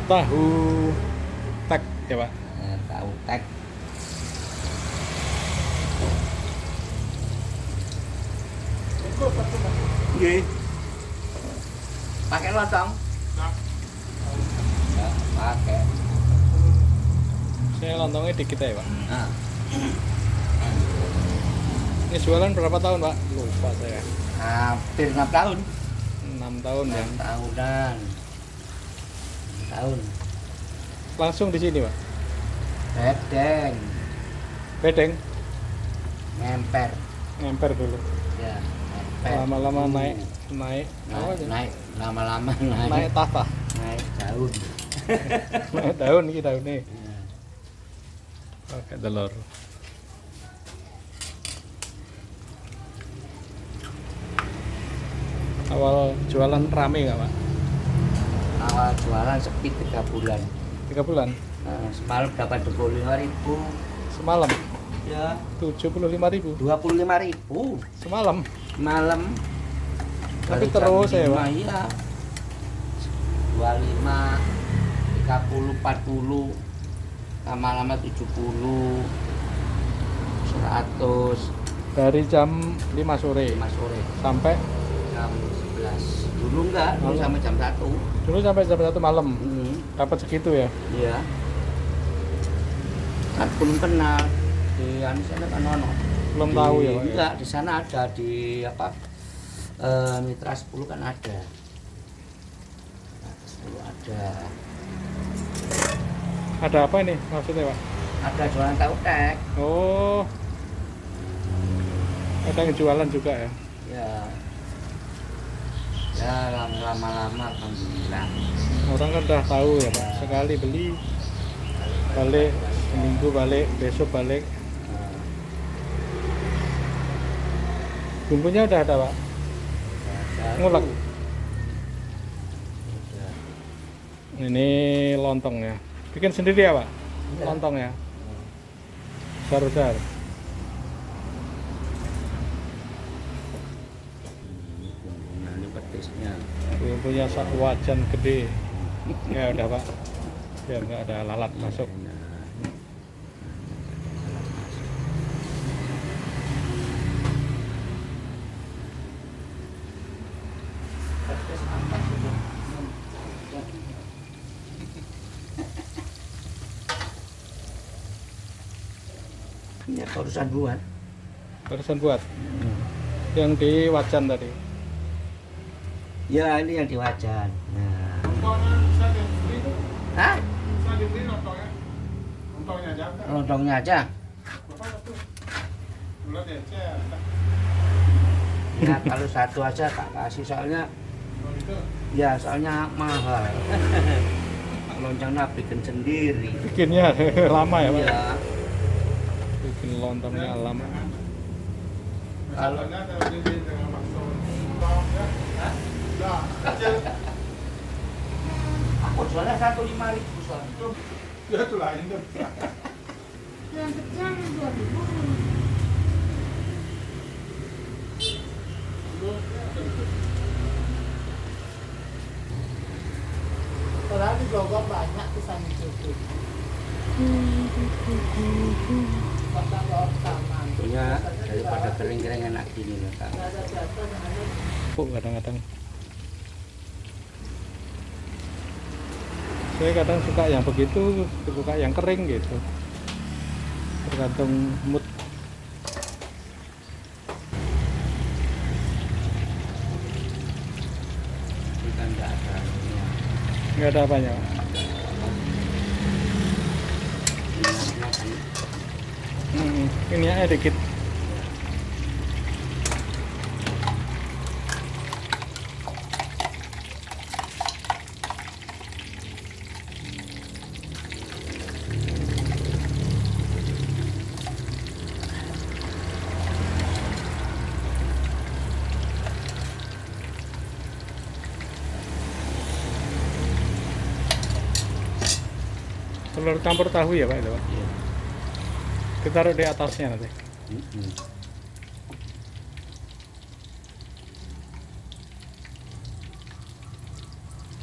Tahu tek ya Pak. Tahu tek. Nggih. Pakai lontong? Enggak pakai. Saya lontongnya dikit ya Pak. Nah, Ini jualan berapa tahun Pak? Lupa saya. hampir 6 tahun. 6 tahun ya. 6 tahunan. 6 tahun. Langsung di sini Pak. Bedeng, Bedeng, ngemper. ngemper dulu. Ya, ngemper. Lama-lama naik apa aja? Naik, lama-lama Naik naik. tahta. Naik daun. Naik daun iki daunnya. Ya. Pakai telur. Awal jualan rame nggak Pak? Awal jualan sepi 3 bulan. 3 bulan. Nah, semalam dapat 25.000. Semalam Ya, 75.000. 25.000 Semalam. malam. Tapi Baru terus jam ya, Pak? 5, iya. 25, 30, 40, lama-lama 70, 100, Dari jam 5 sore 5 sore, sampai jam 11. Dulu enggak, dulu Malam. sampai jam 1. dulu sampai jam 1 malam. Hmm, Dapat segitu ya. iya. Kan belum kenal. Di anu sana kan ono. Belum tahu ya, Pak, ya? Enggak, di sana ada di apa? Mitra 10 kan ada. Mitra 10 ada. Ada apa ini maksudnya Pak? Ada jualan tahu tek. Oh, ada yang jualan juga ya. Ya. Ya lama-lama alhamdulillah. Orang kan udah tahu ya Pak. Sekali beli balik, seminggu balik, besok balik. Bumbunya udah ada Pak. Ngulek. Udah. Ini lontong ya. Bikin sendiri ya Pak? Iya. Lontong ya. Besar-besar. Ini petisnya. Bumbunya sak wajan gede. Ya udah Pak. Biar nggak ada lalat masuk. Nah, petis apa sudah? Ini barusan buat. Barusan buat. Yang di wajan tadi. Ya ini yang di wajan. Nah. Hah? Lontongnya aja. Ya kalau satu aja tak kasih soalnya. Ya soalnya mahal. Lontongnya bikin sendiri. Bikinnya lama ya Pak? Iya. Bikin lontongnya lama. Kalau aku jualnya 1.500 soalnya. Ya itu lain tuh. Yang kecil 2.000. Padahal di Bogor banyak pisang cucu. Kota Bogor taman. Punya daripada kering-kering enak gini loh Kak. Nggak ada jatuh, nggak ada. Kok kadang-kadang saya kadang suka yang begitu, suka yang kering gitu. Tergantung mood. Ini kan nggak ada ininya. Nggak ada apanya Pak. Minyaknya kan Minyaknya dikit. Telur campur tahu ya Pak itu Pak? iya. Kita taruh di atasnya nanti.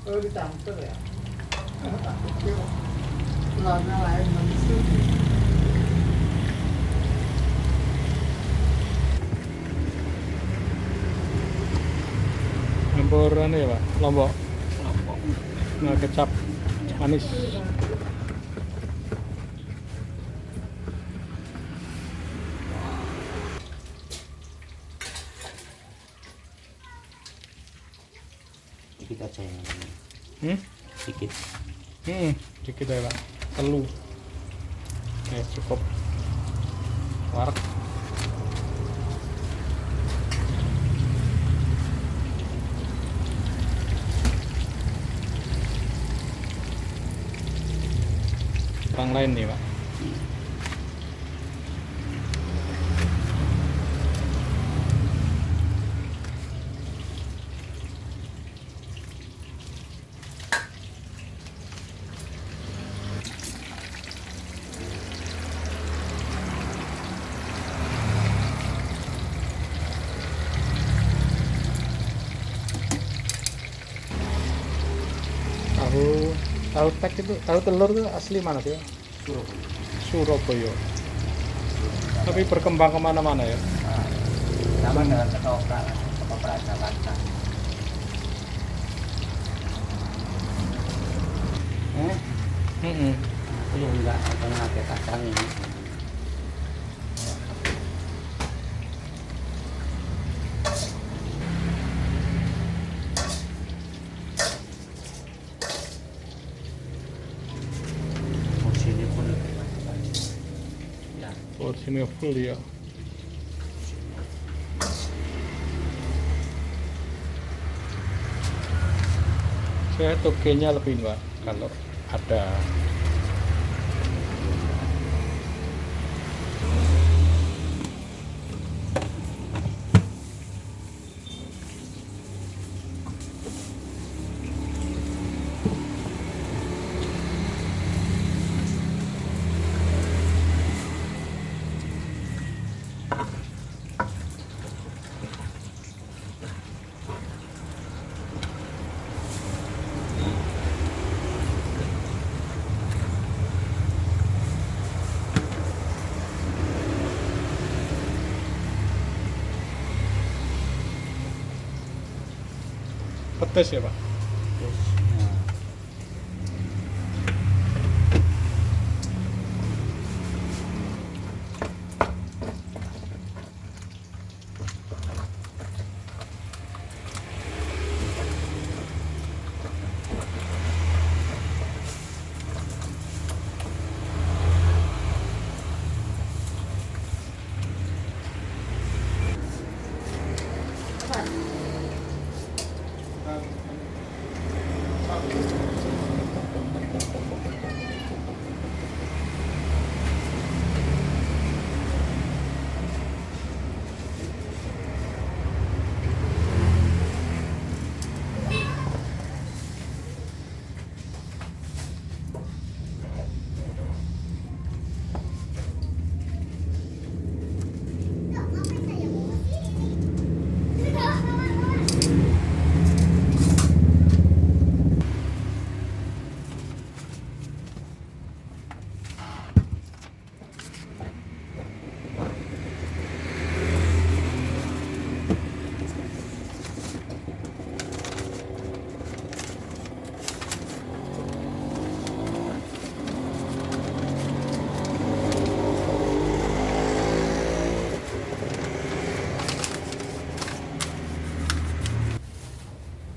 Oh, dicampur ya. Pulaunya lain manusia. Campuran ya Pak, lombok. Lombok. Nah, kecap manis. Dikit aja yang ini. Hmm? Dikit. Dikit ya Pak. Telu. Cukup. Warak. Orang lain nih Pak. Tahu tek itu, tahu telur itu asli mana sih? Surabaya. Surabaya. Tapi berkembang kemana-mana ya? Sama dengan ketoprak, ketoprak Jakarta. Itu enggak karena pakai kacang ini. Porsinya pun lebih banyak. Ya, Porsinya full ya. Saya togenya lebih Pak kalau ada. Pedes ya Pak? terus nah,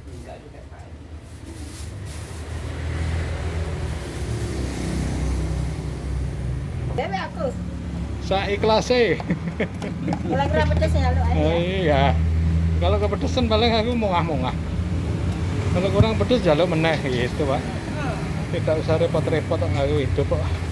enggak juga Pak. Dewe aku. Saiklase. Kira-kira pedes ya lu aja. Iya. Kalau kepedesan paling aku mongah-mongah. Kalau kurang pedes jaluk meneh gitu Pak. Tidak usah repot-repot aku hidup kok.